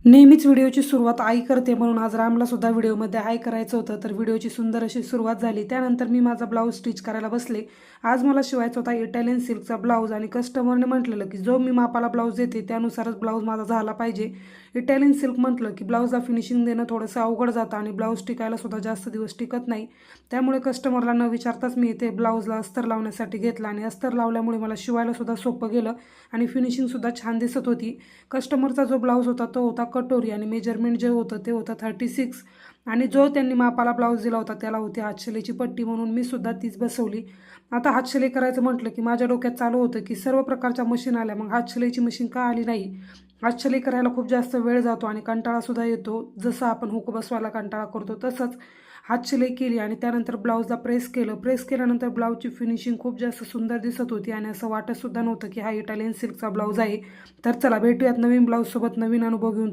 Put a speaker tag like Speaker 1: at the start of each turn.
Speaker 1: नेहमीच व्हिडिओची सुरुवात आई करते म्हणून आज रामला सुद्धा व्हिडिओमध्ये हाय करायचं होतं. तर व्हिडिओची सुंदर अशी सुरुवात झाली. त्यानंतर मी माझा ब्लाऊज स्टिच करायला बसले. आज मला शिवायचा होता इटालियन सिल्कचा ब्लाऊज आणि कस्टमरने म्हटलेलं की जो मी मापाला ब्लाऊज देते त्यानुसारच ब्लाऊज माझा झाला पाहिजे. इटालियन सिल्क म्हटलं की ब्लाऊजला फिनिशिंग देणं थोडंसं अवघड जातं आणि ब्लाऊज टिकायला सुद्धा जास्त दिवस टिकत नाही. त्यामुळे कस्टमरला न विचारताच मी इथे ब्लाऊजला अस्तर लावण्यासाठी घेतला आणि अस्तर लावल्यामुळे मला शिवायला सुद्धा सोपं गेलं आणि फिनिशिंगसुद्धा छान दिसत होती. कस्टमरचा जो ब्लाऊज होता तो होता कटोरी आणि मेजरमेंट जे होतं ते होतं 36 आणि जो त्यांनी मापाला ब्लाऊज दिला होता त्याला होती हातशिलाईची पट्टी म्हणून मी सुद्धा तीच बसवली. आता हातशिलाई करायचं म्हटलं की माझ्या डोक्यात चालू होतं की सर्व प्रकारच्या मशीन आल्या, मग हातशिलाईची मशीन का आली नाही. हातशिलाई करायला खूप जास्त वेळ जातो आणि कंटाळासुद्धा येतो. जसं आपण हुक बसवायला कंटाळा करतो तसंच हातशिलाई केली आणि त्यानंतर ब्लाऊजला प्रेस केलं. प्रेस केल्यानंतर ब्लाऊजची फिनिशिंग खूप जास्त सुंदर दिसत होती आणि असं वाटतसुद्धा नव्हतं की हा इटालियन सिल्कचा ब्लाऊज आहे. तर चला भेटूयात नवीन ब्लाऊजसोबत नवीन अनुभव घेऊन.